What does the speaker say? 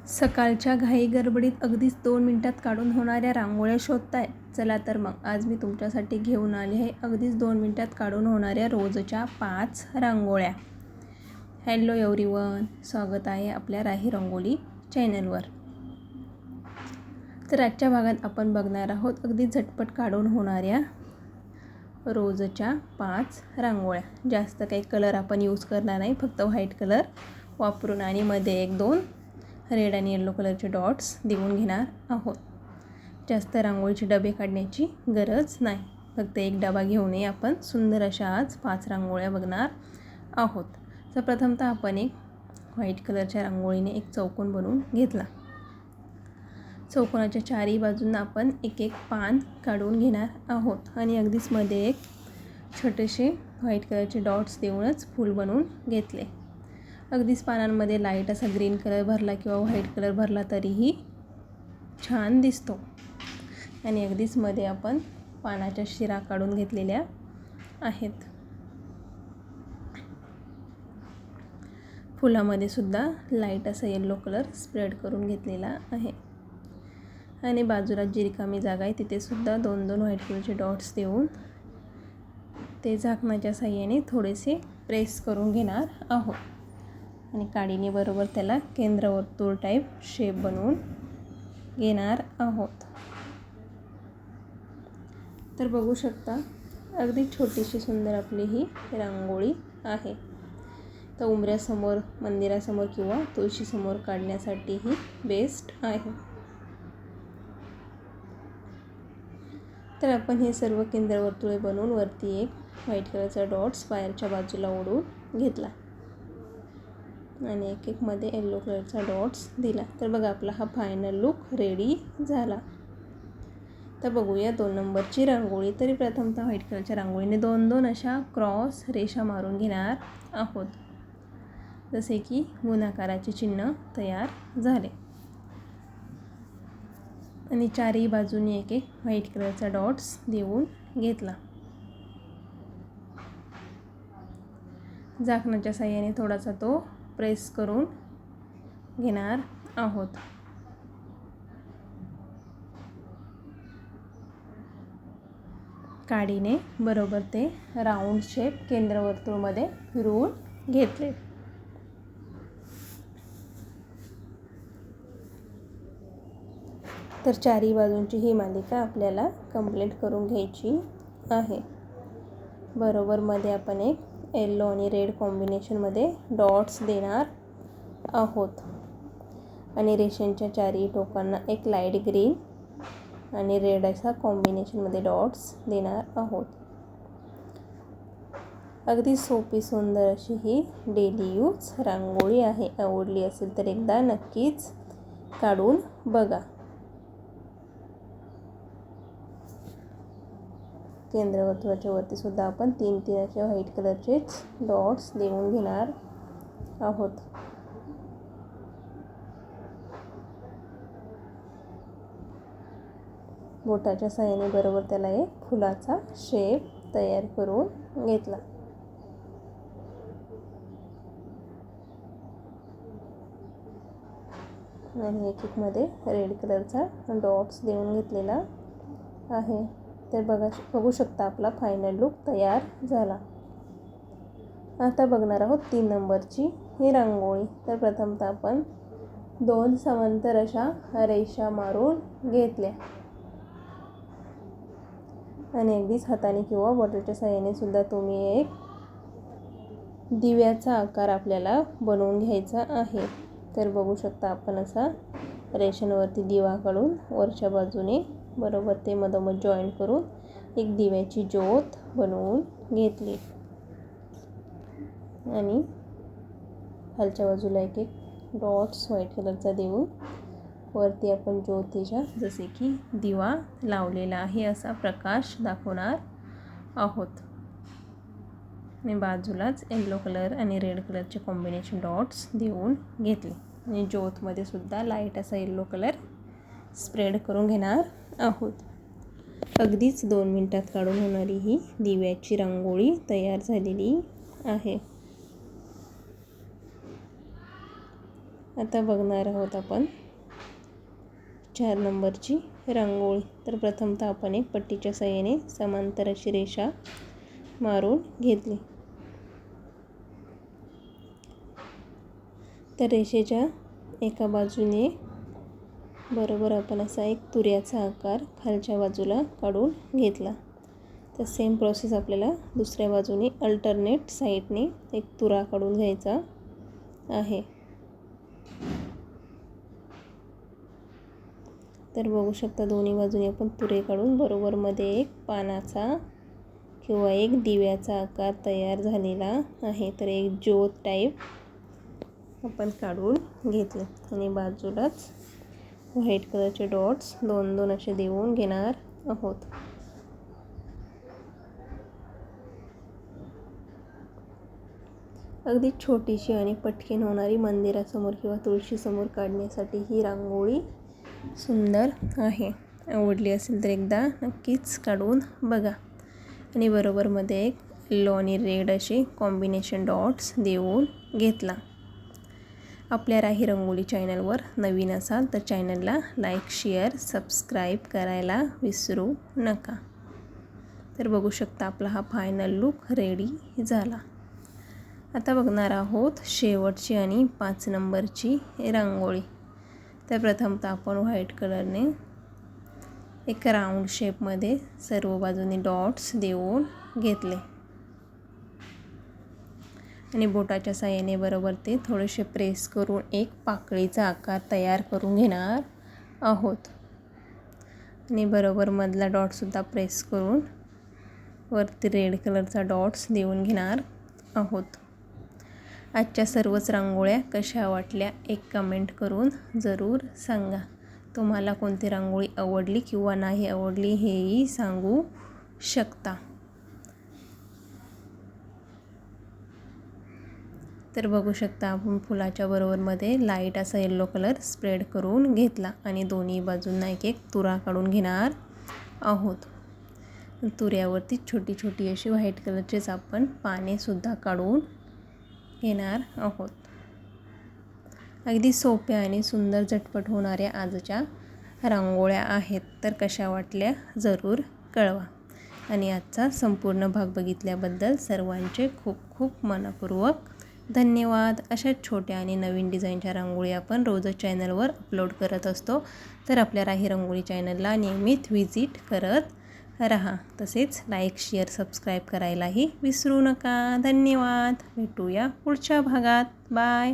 सकाळच्या घाई गडबडीत अगदीच 2 मिनिटात काढून होणाऱ्या रांगोळ्या शोधताय? चला तर मग आज मी तुमच्यासाठी घेऊन आले आहे अगदीच 2 मिनिटात काढून होणाऱ्या रोजच्या 5 रांगोळ्या. हॅलो एव्हरीवन, स्वागत आहे आपल्या राही रंगोली चॅनलवर. तर आजच्या भागात आपण बघणार आहोत अगदी झटपट काढून होणाऱ्या रोजच्या 5 रांगोळ्या. जास्त काही कलर आपण यूज करणार नाही, फक्त व्हाईट कलर वापरून आणि मध्ये 1-2 रेड आणि येलो कलरचे डॉट्स देऊन घेणार आहोत. जास्त रांगोळीचे डबे काढण्याची गरज नाही, फक्त एक डबा घेऊनही आपण सुंदर अशा आज 5 रांगोळ्या बघणार आहोत. तर प्रथमतः आपण एक व्हाईट कलरच्या रांगोळीने एक चौकोन बनवून घेतला. चौकोनाच्या चारही बाजूंना आपण एक एक पान काढून घेणार आहोत आणि अगदीच मध्ये एक छोटेसे व्हाईट कलरचे डॉट्स देऊनच फूल बनवून घेतले. अगदीच पानांमध्ये लाईट असा ग्रीन कलर भरला किंवा व्हाईट कलर भरला तरीही छान दिसतो. आणि अगदीच मध्ये आपण पानाच्या शिरा काढून घेतलेल्या आहेत. फुलामध्ये सुद्धा लाईट असा येलो कलर स्प्रेड करून घेतलेला आहे. आणि बाजूला जी रिकामी जागा आहे तिथे सुद्धा 2-2 व्हाईट कलरचे डॉट्स देऊन ते झाकणाच्या साहाय्याने थोडेसे प्रेस करून घेणार आहोत. आणि काडीने बरोबर त्याला केंद्रवर्तुळ टाईप शेप बनवून घेणार आहोत. तर बघू शकता अगदी छोटीशी सुंदर आपली ही रांगोळी आहे. तर उंबऱ्यासमोर, मंदिरासमोर किंवा तुळशीसमोर काढण्यासाठी ही बेस्ट आहे. तर आपण हे सर्व केंद्रवर्तुळे बनवून वरती एक व्हाईट कलरचा डॉट्स बाहेरच्या बाजूला ओढून घेतला आणि एक एक मध्ये येलो कलरचा डॉट्स दिला. तर बघा आपला हा फायनल लुक रेडी झाला. तर बघूया 2 नंबरची रांगोळी. तरी प्रथमतः व्हाईट कलरच्या रांगोळीने 2-2 अशा क्रॉस रेषा मारून घेणार आहोत, जसे की गुणाकाराचे चिन्ह तयार झाले. आणि चारही बाजूनी एक एक व्हाईट कलरचा डॉट्स देऊन घेतला. झाकणाच्या साहाय्याने थोडासा तो प्रेस करून घेणार आहोत. काडीने बरोबर ते राऊंड शेप केंद्रवर्तुळमध्ये फिरवून घेतले. तर चारही बाजूंची ही मालिका आपल्याला कंप्लीट करून घ्यायची आहे. बरोबर मध्ये आपण एक येलो आणि रेड कॉम्बिनेशनमध्ये डॉट्स देणार आहोत. आणि रेषांच्या चारही टोकांना एक लाईट ग्रीन आणि रेड असा कॉम्बिनेशनमध्ये डॉट्स देणार आहोत. अगदी सोपी सुंदर अशी ही डेली यूज रांगोळी आहे. आवडली असेल तर एकदा नक्कीच काढून बघा. केंद्रवर्तुळाच्या वरती सुद्धा आपण 3-3 असे व्हाईट कलरचेच डॉट्स देऊन घेणार आहोत. बोटाच्या साहाय्याने बरोबर त्याला एक फुलाचा शेप तयार करून घेतला. आणि एक एक मध्ये रेड कलरचा डॉट्स देऊन घेतलेला आहे. तर बघू शकता आपला फायनल लुक तयार झाला. आता बघणार आहोत 3 नंबरची ही रांगोळी. तर प्रथमतः आपण 2 समांतर अशा रेषा मारून घेतल्या आणि अगदीच हाताने किंवा बॉटलच्या साहाय्याने सुद्धा तुम्ही एक दिव्याचा आकार आपल्याला बनवून घ्यायचा आहे. तर बघू शकता आपण असा रेषांवरती दिवा काढून वरच्या बाजूने बरोबर ते मधोमध जॉईन करून एक दिव्याची ज्योत बनवून घेतली. आणि खालच्या बाजूला एक एक डॉट्स व्हाईट कलरचा देऊन वरती आपण ज्योतीच्या जसे की दिवा लावलेला आहे असा प्रकाश दाखवणार आहोत. आणि बाजूलाच येलो कलर आणि रेड कलरचे कॉम्बिनेशन डॉट्स देऊन घेतले. आणि ज्योतमध्ये सुद्धा लाईट असा येलो कलर स्प्रेड करून घेणार आहोत. अगदीच 2 मिनिटात काढून होणारी ही दिव्याची रांगोळी तयार झालेली आहे. आता बघणार आहोत आपण 4 नंबरची रांगोळी. तर प्रथमतः आपण एक पट्टीच्या साहाय्याने समांतर अशी रेषा मारून घेतली. तर रेषेच्या एका बाजूने बरोबर आपण असा एक तुऱ्याचा आकार खालच्या बाजूला काढून घेतला. तर सेम प्रोसेस आपल्याला दुसऱ्या बाजूने अल्टरनेट साईडने एक तुरा काढून घ्यायचा आहे. तर बघू शकता दोन्ही बाजूने आपण तुरे काढून बरोबर मध्ये एक पानाचा किंवा एक दिव्याचा आकार तयार झालेला आहे. तर एक ज्योत टाईप आपण काढून घेतले आणि बाजूलाच व्हाईट कलरचे डॉट्स 2-2 असे देऊन घेणार आहोत. अगदी छोटीशी आणि पटकन होणारी मंदिरासमोर किंवा तुळशीसमोर काढण्यासाठी ही रांगोळी सुंदर आहे. आवडली असेल तर एकदा नक्कीच काढून बघा. आणि बरोबरमध्ये एक येलो आणि रेड असे कॉम्बिनेशन डॉट्स देऊन घेतला. आपल्या राही रंगोली चॅनलवर नवीन असाल तर चॅनलला लाईक, शेअर, सबस्क्राईब करायला विसरू नका. तर बघू शकता आपला हा फायनल लुक रेडी झाला. आता बघणार आहोत शेवटची आणि 5 नंबरची रांगोळी. तर प्रथमतः आपण व्हाईट कलरने एक राऊंड शेपमध्ये सर्व बाजूनी डॉट्स देऊन घेतले आणि बोटाच्या साहाय्याने बरोबर ते थोडेसे प्रेस करून एक पाकळीचा आकार तयार करून घेणार आहोत. आणि बरोबर मधला डॉटसुद्धा प्रेस करून वरती रेड कलरचा डॉट्स देऊन घेणार आहोत. आजच्या सर्वच रांगोळ्या कशा वाटल्या एक कमेंट करून जरूर सांगा. तुम्हाला कोणती रांगोळी आवडली किंवा नाही आवडली हेही सांगू शकता. तर बघू शकता आपण फुलाच्या बरोबरमध्ये लाईट असा येलो कलर स्प्रेड करून घेतला आणि दोन्ही बाजूंना एक एक तुरा काढून घेणार आहोत. तुऱ्यावरती छोटी छोटी अशी व्हाईट कलरचेच आपण पानेसुद्धा काढून घेणार आहोत. अगदी सोप्या आणि सुंदर झटपट होणाऱ्या आजच्या रांगोळ्या आहेत. तर कशा वाटल्या जरूर कळवा. आणि आजचा संपूर्ण भाग बघितल्याबद्दल सर्वांचे खूप खूप मनपूर्वक धन्यवाद. अशा छोट्या आणि नवीन डिझाईनच्या रांगोळी आपण रोजच चॅनलवर अपलोड करत असतो. तर आपल्या राही रंगोळी चॅनलला नियमित व्हिजिट करत रहा. तसेच लाईक, शेअर, सबस्क्राईब करायलाही विसरू नका. धन्यवाद. भेटूया पुढच्या भागात. बाय.